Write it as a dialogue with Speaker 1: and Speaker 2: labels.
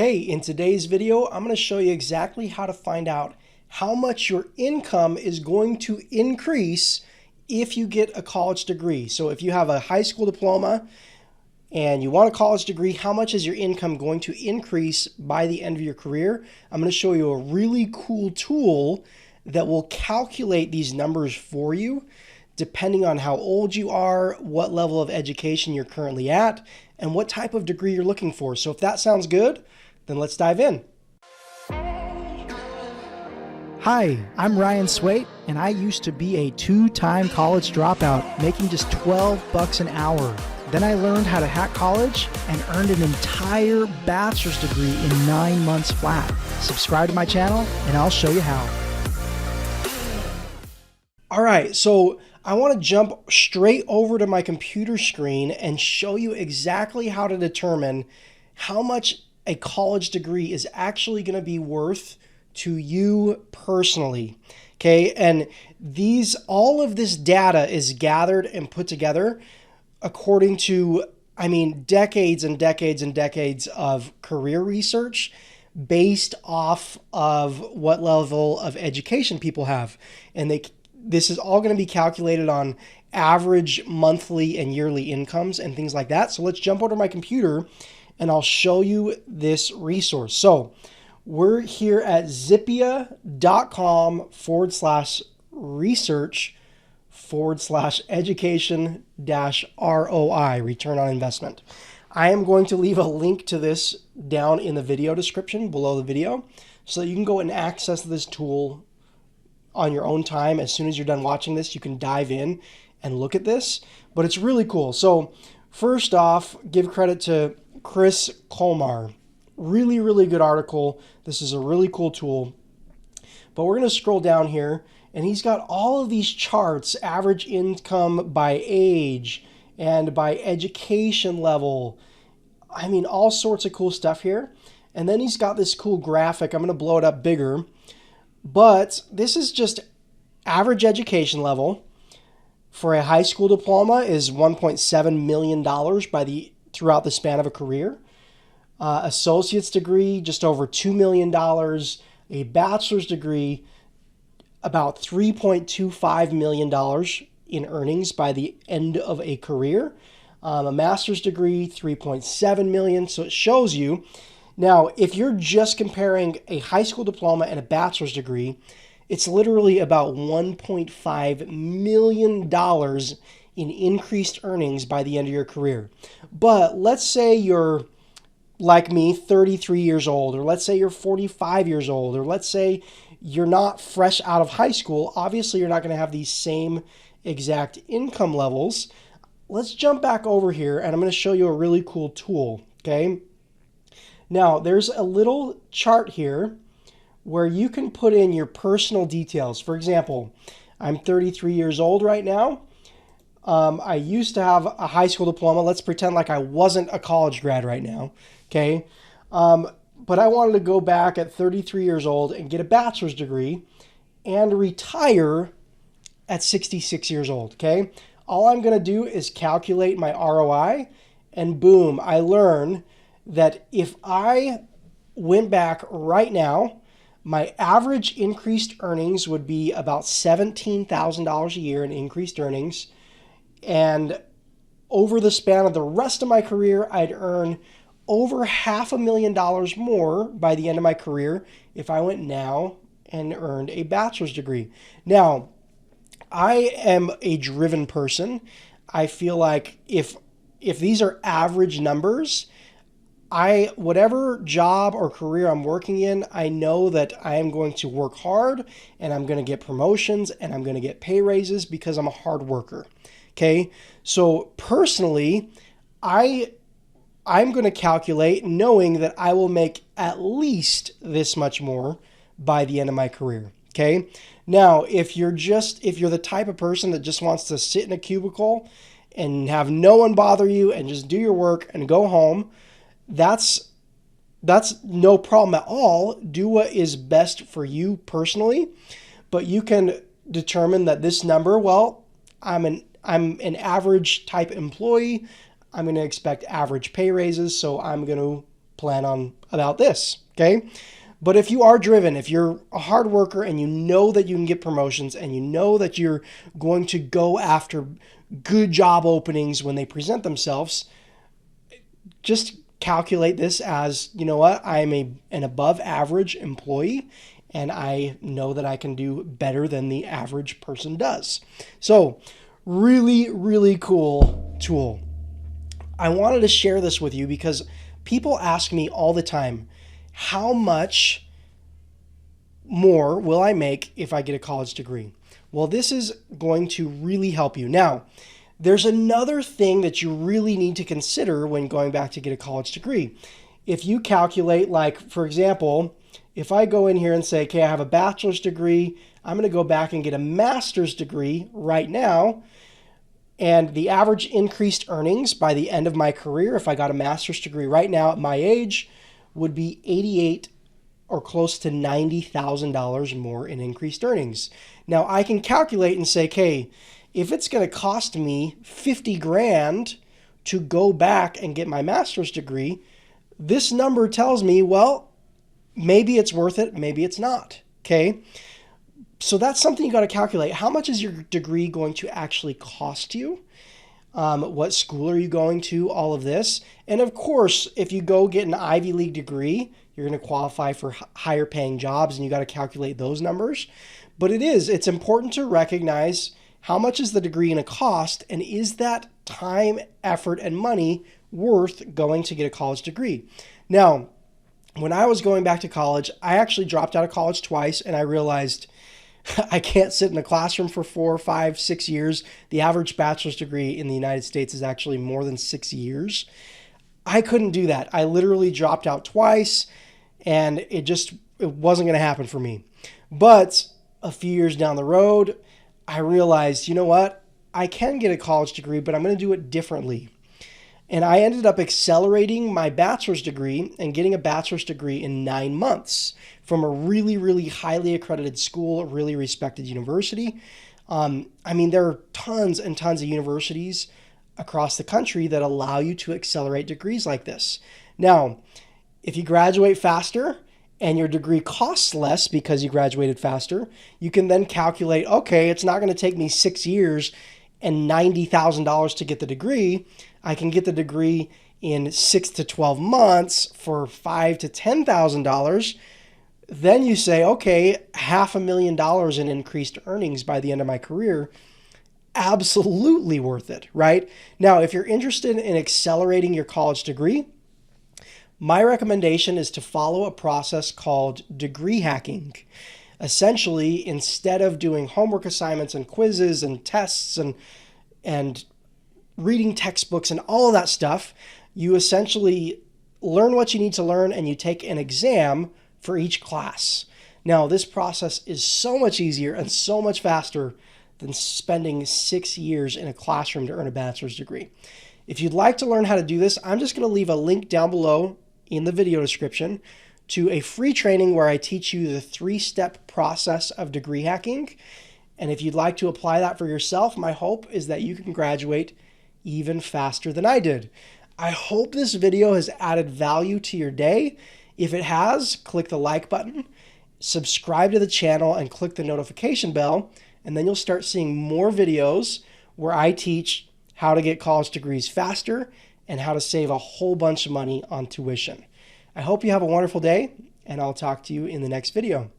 Speaker 1: Hey, in today's video, I'm going to show you exactly how to find out how much your income is going to increase if you get a college degree. So if you have a high school diploma and you want a college degree, how much is your income going to increase by the end of your career? I'm going to show you a really cool tool that will calculate these numbers for you depending on how old you are, what level of education you're currently at, and what type of degree you're looking for. So if that sounds good, then let's dive in.
Speaker 2: Hi, I'm Ryan Swayt, and I used to be a two-time college dropout, making just $12 an hour. Then I learned how to hack college and earned an entire bachelor's degree in 9 months flat. Subscribe to my channel, and I'll show you how.
Speaker 1: All right, so I want to jump straight over to my computer screen and show you exactly how to determine how much a college degree is actually going to be worth to you personally. Okay, and all of this data is gathered and put together according to, decades and decades and decades of career research based off of what level of education people have. And this is all going to be calculated on average monthly and yearly incomes and things like that. So let's jump over to my computer and I'll show you this resource. So we're here at zippia.com/research/education-ROI, return on investment. I am going to leave a link to this down in the video description below the video so that you can go and access this tool on your own time. As soon as you're done watching this, you can dive in and look at this, but it's really cool. So first off, give credit to Chris Colmar. Really, really good article. This is a really cool tool. But we're going to scroll down here, and he's got all of these charts, average income by age and by education level. All sorts of cool stuff here. And then he's got this cool graphic. I'm going to blow it up bigger. But this is just average education level. For a high school diploma is $1.7 million throughout the span of a career. Associate's degree, just over $2 million. A bachelor's degree, about $3.25 million in earnings by the end of a career. A master's degree, $3.7 million. So it shows you. Now, if you're just comparing a high school diploma and a bachelor's degree, it's literally about $1.5 million in increased earnings by the end of your career. But let's say you're like me, 33 years old, or let's say you're 45 years old, or let's say you're not fresh out of high school. Obviously, you're not going to have these same exact income levels. Let's jump back over here, and I'm going to show you a really cool tool, okay? Now, there's a little chart here where you can put in your personal details. For example, I'm 33 years old right now. I used to have a high school diploma. Let's pretend like I wasn't a college grad right now, okay? But I wanted to go back at 33 years old and get a bachelor's degree and retire at 66 years old, okay? All I'm going to do is calculate my ROI, and boom, I learn that if I went back right now, my average increased earnings would be about $17,000 a year in increased earnings. And over the span of the rest of my career, I'd earn over $500,000 more by the end of my career if I went now and earned a bachelor's degree. Now, I am a driven person. I feel like if these are average numbers, whatever job or career I'm working in, I know that I am going to work hard and I'm going to get promotions and I'm going to get pay raises because I'm a hard worker. Okay. So personally, I'm going to calculate knowing that I will make at least this much more by the end of my career. Okay. Now, if you're the type of person that just wants to sit in a cubicle and have no one bother you and just do your work and go home, that's no problem at all. Do what is best for you personally, but you can determine that this number, well, I'm an average type employee. I'm going to expect average pay raises, so I'm going to plan on about this, okay? But if you are driven, if you're a hard worker and you know that you can get promotions and you know that you're going to go after good job openings when they present themselves, just calculate this as, you know what, I'm an above average employee and I know that I can do better than the average person does. So really, really cool tool. I wanted to share this with you because people ask me all the time, how much more will I make if I get a college degree? Well, this is going to really help you. Now, there's another thing that you really need to consider when going back to get a college degree. If you calculate, like, for example, if I go in here and say, okay, I have a bachelor's degree, I'm going to go back and get a master's degree right now, and the average increased earnings by the end of my career, if I got a master's degree right now at my age, would be $88,000 or close to $90,000 more in increased earnings. Now I can calculate and say, okay, if it's going to cost me 50 grand to go back and get my master's degree, this number tells me, well, maybe it's worth it, maybe it's not, okay? So that's something you got to calculate. How much is your degree going to actually cost you? What school are you going to? All of this. And of course, if you go get an Ivy League degree, you're going to qualify for higher paying jobs and you got to calculate those numbers. But it's important to recognize how much is the degree going to cost, and is that time, effort, and money worth going to get a college degree? Now, when I was going back to college, I actually dropped out of college twice, and I realized I can't sit in a classroom for 4, 5, 6 years. The average bachelor's degree in the United States is actually more than 6 years. I couldn't do that. I literally dropped out twice, and it wasn't going to happen for me. But a few years down the road, I realized, you know what? I can get a college degree, but I'm going to do it differently. And I ended up accelerating my bachelor's degree and getting a bachelor's degree in 9 months from a really, really highly accredited school, a really respected university. There are tons and tons of universities across the country that allow you to accelerate degrees like this. Now, if you graduate faster and your degree costs less because you graduated faster, you can then calculate, okay, it's not going to take me 6 years and $90,000 to get the degree. I can get the degree in 6 to 12 months for $5,000 to $10,000. Then you say, okay, $500,000 in increased earnings by the end of my career. Absolutely worth it, right? Now, if you're interested in accelerating your college degree, my recommendation is to follow a process called degree hacking. Essentially, instead of doing homework assignments and quizzes and tests and reading textbooks and all of that stuff, you essentially learn what you need to learn and you take an exam for each class. Now, this process is so much easier and so much faster than spending 6 years in a classroom to earn a bachelor's degree. If you'd like to learn how to do this, I'm just going to leave a link down below in the video description to a free training where I teach you the 3-step process of degree hacking. And if you'd like to apply that for yourself, my hope is that you can graduate even faster than I did. I hope this video has added value to your day. If it has, click the like button, subscribe to the channel, and click the notification bell, and then you'll start seeing more videos where I teach how to get college degrees faster and how to save a whole bunch of money on tuition. I hope you have a wonderful day, and I'll talk to you in the next video.